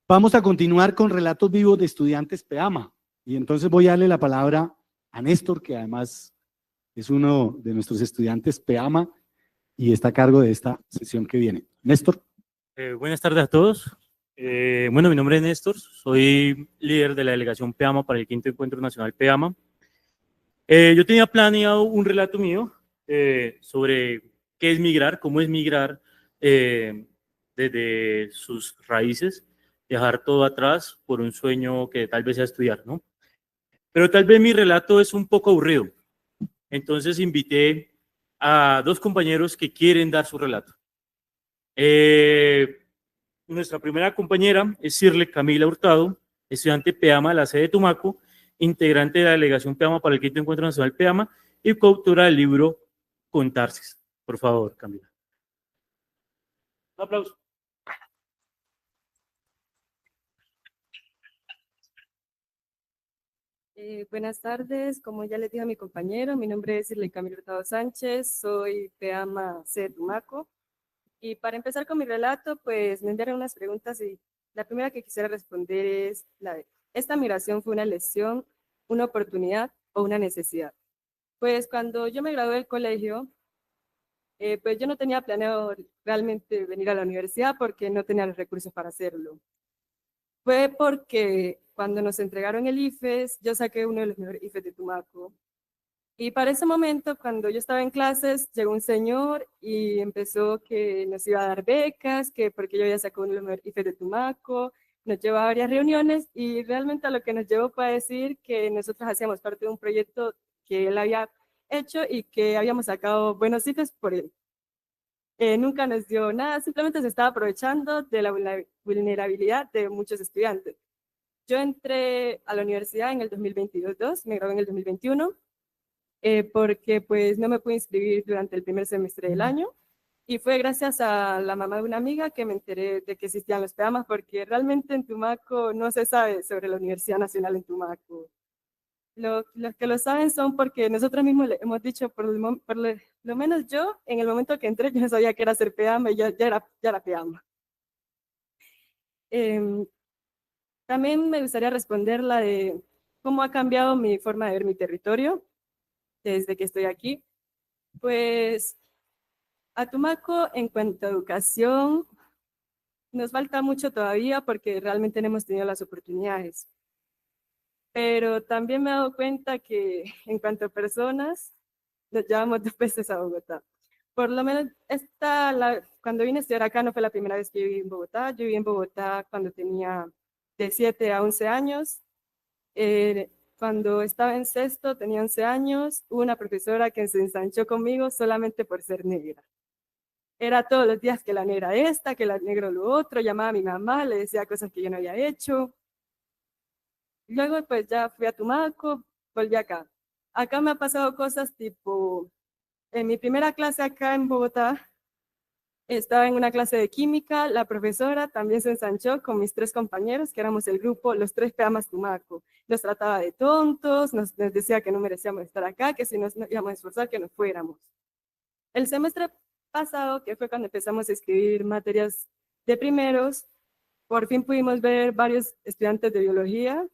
Vamos a continuar con relatos vivos de estudiantes PEAMA. Y entonces voy a darle la palabra a Néstor, que además es uno de nuestros estudiantes PEAMA y está a cargo de esta sesión que viene. Néstor. Buenas tardes a todos. Bueno, mi nombre es Néstor, soy líder de la delegación PEAMA para el quinto encuentro nacional PEAMA. Yo tenía planeado un relato mío sobre qué es migrar, cómo es migrar desde sus raíces, dejar todo atrás por un sueño que tal vez sea estudiar, ¿no? Pero tal vez mi relato es un poco aburrido. Entonces invité a dos compañeros que quieren dar su relato. Nuestra primera compañera es Sirle Camila Hurtado, estudiante PEAMA de la sede de Tumaco, integrante de la delegación PEAMA para el quinto encuentro nacional PEAMA y coautora del libro Contarsis. Por favor, Camila. Un aplauso. Buenas tardes, como ya les dije a mi compañero, mi nombre es Sirle Camila Hurtado Sánchez, soy PEAMA C de Tumaco. Y para empezar con mi relato, pues me enviaron unas preguntas y la primera que quisiera responder es la de, ¿esta migración fue una lesión, una oportunidad o una necesidad? Pues cuando yo me gradué del colegio, pues yo no tenía planeado realmente venir a la universidad porque no tenía los recursos para hacerlo. Fue porque cuando nos entregaron el IFES, yo saqué uno de los mejores IFES de Tumaco. Y para ese momento, cuando yo estaba en clases, llegó un señor y empezó que nos iba a dar becas, que porque yo había sacado uno de los mejores IFES de Tumaco, nos llevó a varias reuniones y realmente a lo que nos llevó fue a decir que nosotros hacíamos parte de un proyecto que él había hecho y que habíamos sacado buenos IFES por él. Nunca nos dio nada, simplemente se estaba aprovechando de la vulnerabilidad de muchos estudiantes. Yo entré a la universidad en el 2022, me gradué en el 2021, porque pues no me pude inscribir durante el primer semestre del año, y fue gracias a la mamá de una amiga que me enteré de que existían los PEAMAS, porque realmente en Tumaco no se sabe sobre la Universidad Nacional en Tumaco. Los que lo saben son porque nosotros mismos le hemos dicho, lo menos yo, en el momento que entré, yo no sabía que era ser PEAMA y ya era PEAMA. También me gustaría responder la de cómo ha cambiado mi forma de ver mi territorio desde que estoy aquí. Pues a Tumaco, en cuanto a educación, nos falta mucho todavía porque realmente no hemos tenido las oportunidades. Pero también me he dado cuenta que en cuanto a personas, nos llevamos 2 veces a Bogotá. Por lo menos cuando vine a estudiar acá no fue la primera vez que viví en Bogotá. Yo viví en Bogotá cuando tenía de 7 a 11 años. Cuando estaba en sexto, tenía 11 años, hubo una profesora que se ensanchó conmigo solamente por ser negra. Era todos los días que la negra esta, que la negro lo otro, llamaba a mi mamá, le decía cosas que yo no había hecho. Luego pues ya fui a Tumaco, volví acá. Acá me ha pasado cosas tipo, en mi primera clase acá en Bogotá, estaba en una clase de química, la profesora también se ensanchó con mis 3 compañeros, que éramos el grupo, los 3 PEAMAS Tumaco. Nos trataba de tontos, nos decía que no merecíamos estar acá, que si nos íbamos a esforzar, que nos fuéramos. El semestre pasado, que fue cuando empezamos a escribir materias de primeros, por fin pudimos ver varios estudiantes de biología,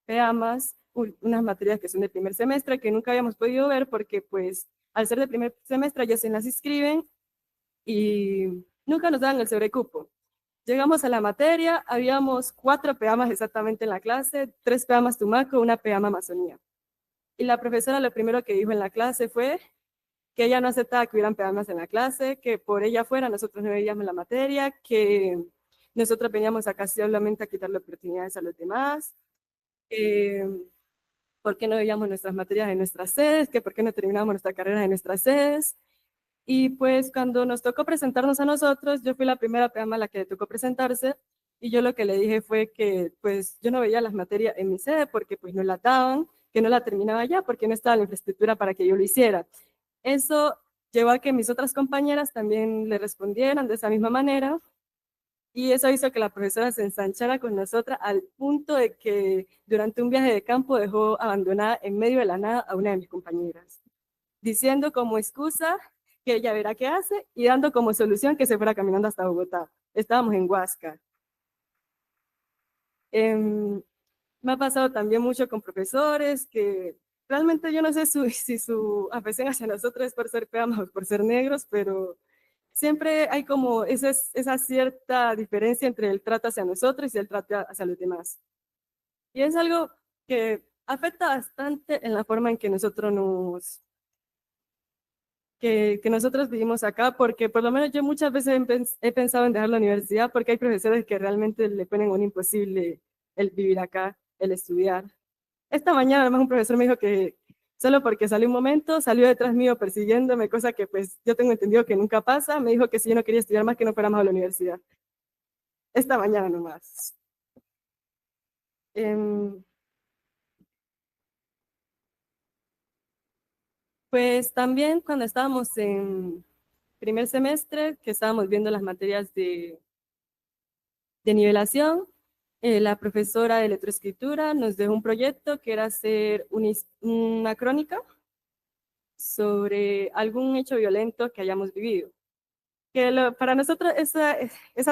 PEAMAS, unas materias que son de primer semestre, que nunca habíamos podido ver porque pues al ser de primer semestre ya se las inscriben y nunca nos dan el sobrecupo. Llegamos a la materia, habíamos 4 PEAMAS exactamente en la clase, 3 PEAMAS Tumaco, una PEAMA Amazonía. Y la profesora lo primero que dijo en la clase fue que ella no aceptaba que hubieran PEAMAS en la clase, que por ella fuera nosotros no veíamos la materia, que nosotros veníamos acá solamente a quitarle oportunidades a los demás, por qué no veíamos nuestras materias en nuestras sedes, que por qué no terminábamos nuestra carrera en nuestras sedes. Y pues cuando nos tocó presentarnos a nosotros, yo fui la primera PEAMA a la que le tocó presentarse, y yo lo que le dije fue que pues yo no veía las materias en mi sede porque pues no las daban, que no la terminaba ya porque no estaba la infraestructura para que yo lo hiciera. Eso llevó a que mis otras compañeras también le respondieran de esa misma manera, y eso hizo que la profesora se ensanchara con nosotras al punto de que durante un viaje de campo dejó abandonada en medio de la nada a una de mis compañeras, diciendo como excusa que ella verá qué hace y dando como solución que se fuera caminando hasta Bogotá. Estábamos en Huasca. Me ha pasado también mucho con profesores que realmente yo no sé si su afección hacia nosotros es por ser peamos o por ser negros, pero siempre hay como esa cierta diferencia entre el trato hacia nosotros y el trato hacia los demás. Y es algo que afecta bastante en la forma en que que nosotros vivimos acá, porque por lo menos yo muchas veces he pensado en dejar la universidad porque hay profesores que realmente le ponen un imposible el vivir acá, el estudiar. Esta mañana además un profesor me dijo que solo porque salió un momento, salió detrás mío persiguiéndome, cosa que pues yo tengo entendido que nunca pasa, me dijo que si yo no quería estudiar más, que no fuera más a la universidad. Esta mañana nomás. Em, pues también cuando estábamos en primer semestre, que estábamos viendo las materias de nivelación, la profesora de electroescritura nos dejó un proyecto que era hacer una crónica sobre algún hecho violento que hayamos vivido. Para nosotros esa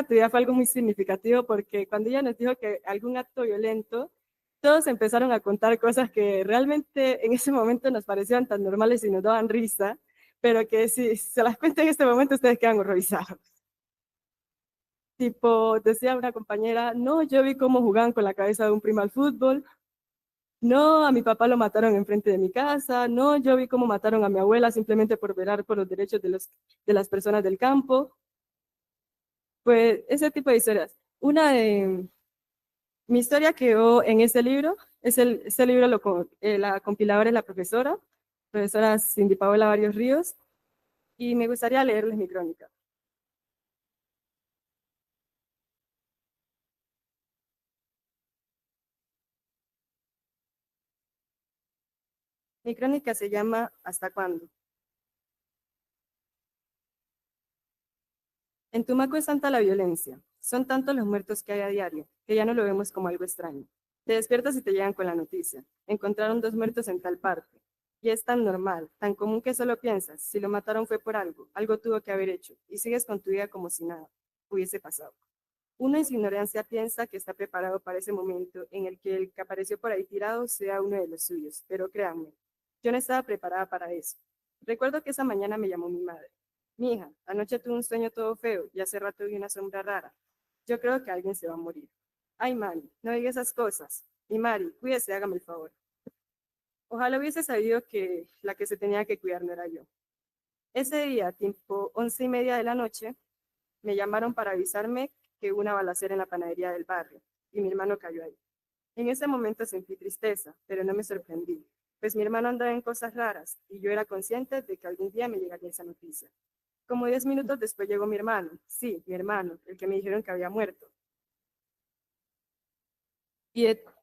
actividad fue algo muy significativo porque cuando ella nos dijo que algún acto violento, todos empezaron a contar cosas que realmente en ese momento nos parecían tan normales y nos daban risa, pero que si se las cuento en este momento ustedes quedan horrorizados. Tipo, decía una compañera, no, yo vi cómo jugaban con la cabeza de un primo al fútbol, no, a mi papá lo mataron enfrente de mi casa, no, yo vi cómo mataron a mi abuela simplemente por velar por los derechos de las personas del campo. Pues ese tipo de historias. Mi historia quedó en ese libro, ese libro la compiladora es la profesora Cindy Paola Barrios Ríos, y me gustaría leerles mi crónica. Mi crónica se llama ¿Hasta cuándo? En Tumaco es tanta la violencia, son tantos los muertos que hay a diario, que ya no lo vemos como algo extraño. Te despiertas y te llegan con la noticia. Encontraron 2 muertos en tal parte. Y es tan normal, tan común que solo piensas, si lo mataron fue por algo, algo tuvo que haber hecho, y sigues con tu vida como si nada hubiese pasado. Uno en su ignorancia piensa que está preparado para ese momento en el que el que apareció por ahí tirado sea uno de los suyos, pero créanme, yo no estaba preparada para eso. Recuerdo que esa mañana me llamó mi madre. Mi hija, anoche tuve un sueño todo feo y hace rato vi una sombra rara. Yo creo que alguien se va a morir. Ay, Mari, no diga esas cosas. Y Mari, cuídese, hágame el favor. Ojalá hubiese sabido que la que se tenía que cuidar no era yo. Ese día, tipo 11:30 de la noche, me llamaron para avisarme que hubo una balacera en la panadería del barrio y mi hermano cayó ahí. En ese momento sentí tristeza, pero no me sorprendí, pues mi hermano andaba en cosas raras y yo era consciente de que algún día me llegaría esa noticia. Como 10 minutos después llegó mi hermano, sí, mi hermano, el que me dijeron que había muerto.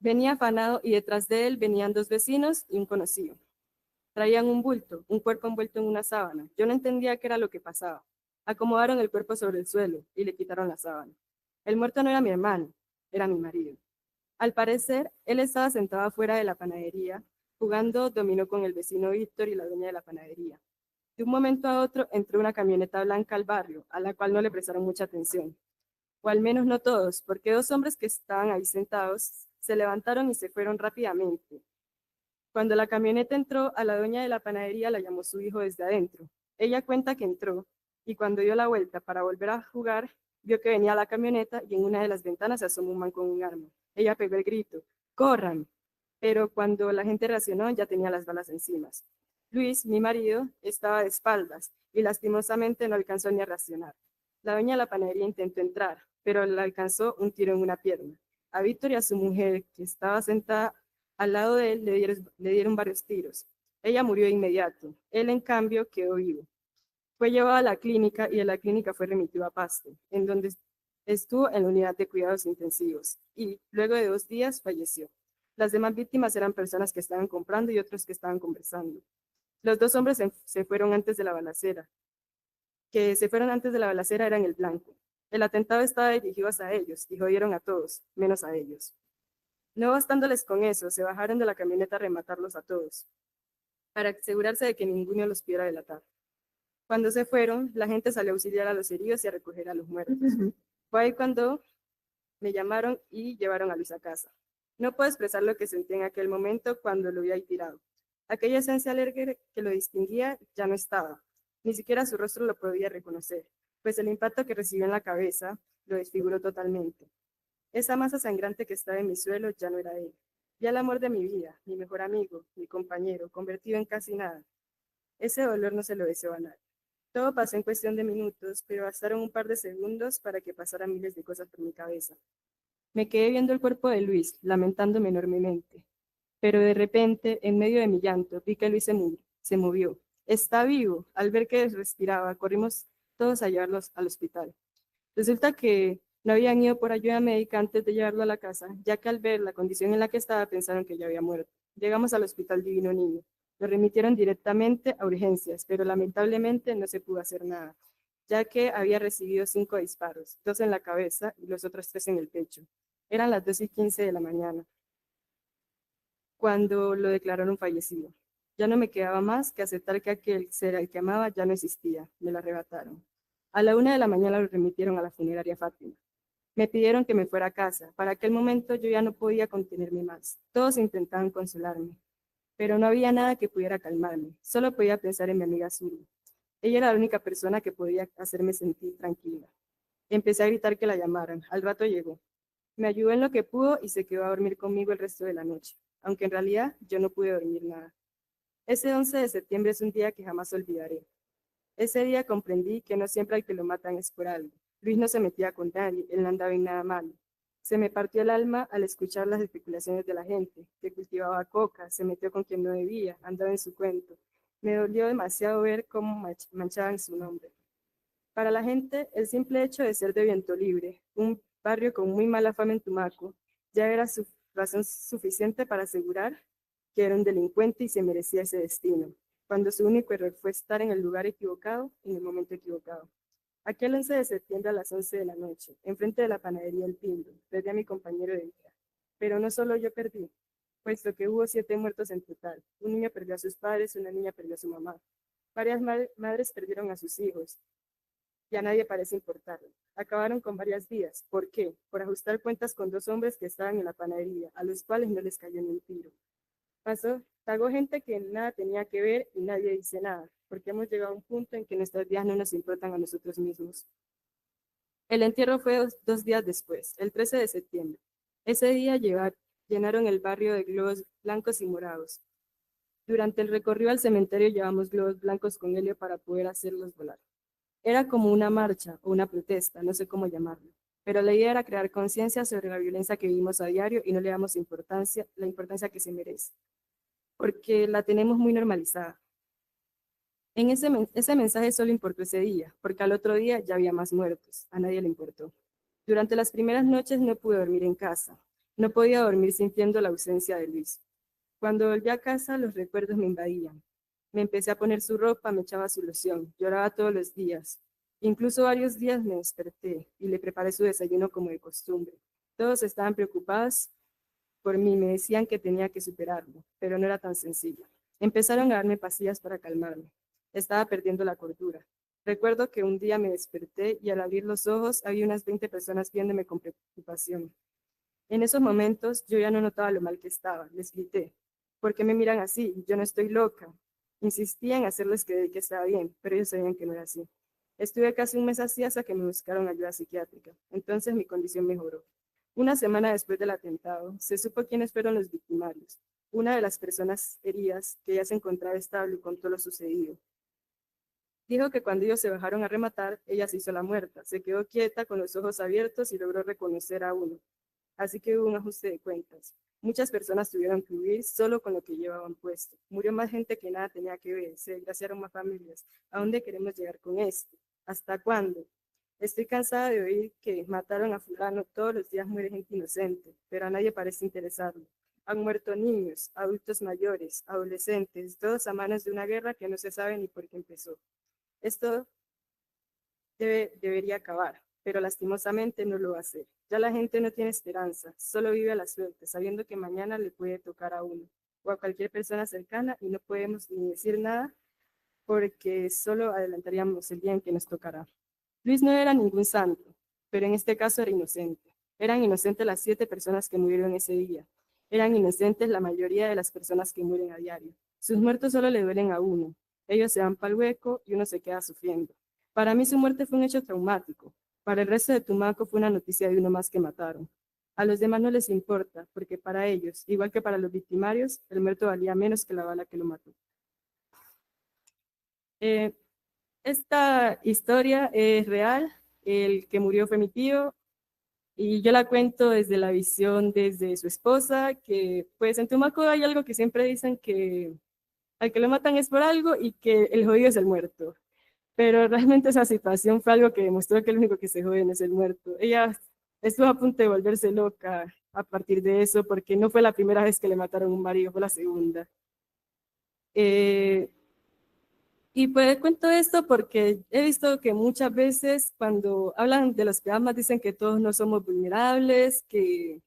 Venía afanado y detrás de él venían 2 vecinos y un conocido. Traían un bulto, un cuerpo envuelto en una sábana. Yo no entendía qué era lo que pasaba. Acomodaron el cuerpo sobre el suelo y le quitaron la sábana. El muerto no era mi hermano, era mi marido. Al parecer, él estaba sentado afuera de la panadería, jugando dominó con el vecino Víctor y la dueña de la panadería. De un momento a otro entró una camioneta blanca al barrio, a la cual no le prestaron mucha atención. O al menos no todos, porque 2 hombres que estaban ahí sentados se levantaron y se fueron rápidamente. Cuando la camioneta entró, a la dueña de la panadería la llamó su hijo desde adentro. Ella cuenta que entró y cuando dio la vuelta para volver a jugar, vio que venía la camioneta y en una de las ventanas se asomó un man con un arma. Ella pegó el grito, ¡corran! Pero cuando la gente reaccionó ya tenía las balas encima. Luis, mi marido, estaba de espaldas y lastimosamente no alcanzó ni a reaccionar. La dueña de la panadería intentó entrar, pero le alcanzó un tiro en una pierna. A Víctor y a su mujer, que estaba sentada al lado de él, le dieron varios tiros. Ella murió de inmediato. Él, en cambio, quedó vivo. Fue llevado a la clínica y de la clínica fue remitido a Pasto, en donde estuvo en la unidad de cuidados intensivos y luego de 2 días falleció. Las demás víctimas eran personas que estaban comprando y otros que estaban conversando. Los 2 hombres se fueron antes de la balacera. Que se fueron antes de la balacera eran el blanco. El atentado estaba dirigido hacia ellos y jodieron a todos, menos a ellos. No bastándoles con eso, se bajaron de la camioneta a rematarlos a todos, para asegurarse de que ninguno los pudiera delatar. Cuando se fueron, la gente salió a auxiliar a los heridos y a recoger a los muertos. Fue ahí cuando Me llamaron y llevaron a Luis a casa. No puedo expresar lo que sentí en aquel momento cuando lo vi ahí tirado. Aquella esencia alegre que lo distinguía ya no estaba. Ni siquiera su rostro lo podía reconocer, pues el impacto que recibió en la cabeza lo desfiguró totalmente. Esa masa sangrante que estaba en mi suelo ya no era él. Ya el amor de mi vida, mi mejor amigo, mi compañero, convertido en casi nada. Ese dolor no se lo deseo a nadie. Todo pasó en cuestión de minutos, pero bastaron un par de segundos para que pasaran miles de cosas por mi cabeza. Me quedé viendo el cuerpo de Luis, lamentándome enormemente. Pero de repente, en medio de mi llanto, vi que Luis se movió. Está vivo. Al ver que respiraba, corrimos todos a llevarlos al hospital. Resulta que no habían ido por ayuda médica antes de llevarlo a la casa, ya que al ver la condición en la que estaba pensaron que ya había muerto. Llegamos al Hospital Divino Niño. Lo remitieron directamente a urgencias, pero lamentablemente no se pudo hacer nada, ya que había recibido 5 disparos, 2 en la cabeza y los otros 3 en el pecho. Eran las 2:15 de la mañana, cuando lo declararon fallecido. Ya no me quedaba más que aceptar que aquel ser al que amaba ya no existía. Me lo arrebataron. A la 1 de la mañana lo remitieron a la funeraria Fátima. Me pidieron que me fuera a casa. Para aquel momento yo ya no podía contenerme más. Todos intentaban consolarme, pero no había nada que pudiera calmarme. Solo podía pensar en mi amiga Zuri. Ella era la única persona que podía hacerme sentir tranquila. Empecé a gritar que la llamaran. Al rato llegó. Me ayudó en lo que pudo y se quedó a dormir conmigo el resto de la noche, aunque en realidad yo no pude dormir nada. Ese 11 de septiembre es un día que jamás olvidaré. Ese día comprendí que no siempre al que lo matan es por algo. Luis no se metía con nadie, él no andaba en nada malo. Se me partió el alma al escuchar las especulaciones de la gente, que cultivaba coca, se metió con quien no debía, andaba en su cuento. Me dolió demasiado ver cómo manchaban su nombre. Para la gente, el simple hecho de ser de Viento Libre, un barrio con muy mala fama en Tumaco, ya era razón suficiente para asegurar que era un delincuente y se merecía ese destino, cuando su único error fue estar en el lugar equivocado, en el momento equivocado. Aquel 11 de septiembre a las 11 de la noche, enfrente de la panadería El Pindo, perdí a mi compañero de vida. Pero no solo yo perdí, puesto que hubo 7 muertos en total. Un niño perdió a sus padres, una niña perdió a su mamá. Varias madres perdieron a sus hijos, y a nadie parece importarle. Acabaron con varias vidas. ¿Por qué? Por ajustar cuentas con 2 hombres que estaban en la panadería, a los cuales no les cayó ni un tiro. Pagó gente que nada tenía que ver y nadie dice nada, porque hemos llegado a un punto en que nuestras vidas no nos importan a nosotros mismos. El entierro fue 2 días después, el 13 de septiembre. Ese día llenaron el barrio de globos blancos y morados. Durante el recorrido al cementerio llevamos globos blancos con helio para poder hacerlos volar. Era como una marcha o una protesta, no sé cómo llamarlo, pero la idea era crear conciencia sobre la violencia que vivimos a diario y no le damos la importancia que se merece, porque la tenemos muy normalizada. Ese mensaje solo importó ese día, porque al otro día ya había más muertos, a nadie le importó. Durante las primeras noches no pude dormir en casa, no podía dormir sintiendo la ausencia de Luis. Cuando volví a casa los recuerdos me invadían. Me empecé a poner su ropa, me echaba su loción, lloraba todos los días. Incluso varios días me desperté y le preparé su desayuno como de costumbre. Todos estaban preocupados por mí, me decían que tenía que superarlo, pero no era tan sencillo. Empezaron a darme pastillas para calmarme. Estaba perdiendo la cordura. Recuerdo que un día me desperté y al abrir los ojos había unas 20 personas viéndome con preocupación. En esos momentos yo ya no notaba lo mal que estaba, les grité. ¿Por qué me miran así? Yo no estoy loca. Insistía en hacerles creer que estaba bien, pero ellos sabían que no era así. Estuve casi un mes así hasta que me buscaron ayuda psiquiátrica. Entonces mi condición mejoró. Una semana después del atentado, se supo quiénes fueron los victimarios. Una de las personas heridas, que ya se encontraba estable, contó lo sucedido. Dijo que cuando ellos se bajaron a rematar, ella se hizo la muerta. Se quedó quieta con los ojos abiertos y logró reconocer a uno. Así que hubo un ajuste de cuentas. Muchas personas tuvieron que huir solo con lo que llevaban puesto. Murió más gente que nada tenía que ver. Se desgraciaron más familias. ¿A dónde queremos llegar con esto? ¿Hasta cuándo? Estoy cansada de oír que mataron a fulano. Todos los días muere gente inocente, pero a nadie parece interesarlo. Han muerto niños, adultos mayores, adolescentes, todos a manos de una guerra que no se sabe ni por qué empezó. Esto debería acabar, pero lastimosamente no lo va a hacer. Ya la gente no tiene esperanza, solo vive a la suerte, sabiendo que mañana le puede tocar a uno o a cualquier persona cercana y no podemos ni decir nada porque solo adelantaríamos el día en que nos tocará. Luis no era ningún santo, pero en este caso era inocente. Eran inocentes las 7 personas que murieron ese día. Eran inocentes la mayoría de las personas que mueren a diario. Sus muertos solo le duelen a uno. Ellos se van para el hueco y uno se queda sufriendo. Para mí su muerte fue un hecho traumático. Para el resto de Tumaco fue una noticia de uno más que mataron. A los demás no les importa, porque para ellos, igual que para los victimarios, el muerto valía menos que la bala que lo mató. Esta historia es real. El que murió fue mi tío, y yo la cuento desde la visión desde su esposa, que pues en Tumaco hay algo que siempre dicen, que al que lo matan es por algo y que el jodido es el muerto. Pero realmente esa situación fue algo que demostró que el único que se jode no es el muerto. Ella estuvo a punto de volverse loca a partir de eso, porque no fue la primera vez que le mataron un marido, fue la segunda. Y pues cuento esto porque he visto que muchas veces cuando hablan de los peamas dicen que todos no somos vulnerables, que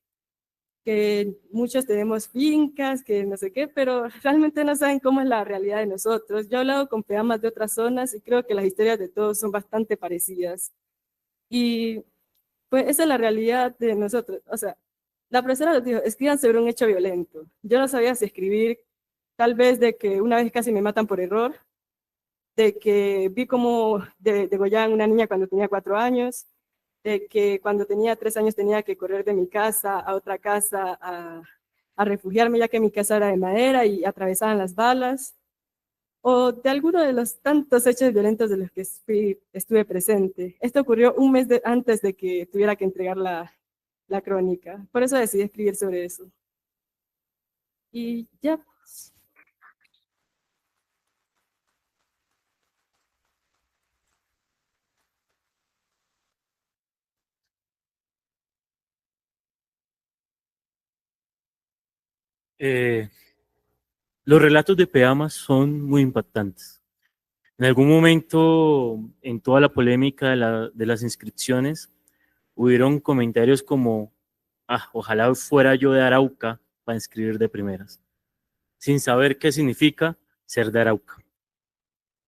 muchos tenemos fincas, que no sé qué, pero realmente no saben cómo es la realidad de nosotros. Yo he hablado con peamas de otras zonas y creo que las historias de todos son bastante parecidas. Y pues esa es la realidad de nosotros. O sea, la profesora nos dijo, escriban sobre un hecho violento. Yo no sabía si escribir, tal vez de que una vez casi me matan por error, de que vi cómo degollaban a una niña cuando tenía 4 años, de que cuando tenía 3 años tenía que correr de mi casa a otra casa a refugiarme, ya que mi casa era de madera y atravesaban las balas, o de alguno de los tantos hechos violentos de los que estuve presente. Esto ocurrió un mes antes de que tuviera que entregar la crónica. Por eso decidí escribir sobre eso. Y ya. Eh, los relatos de Peama son muy impactantes. En algún momento, en toda la polémica de las inscripciones, hubieron comentarios como, ojalá fuera yo de Arauca para inscribir de primeras, sin saber qué significa ser de Arauca.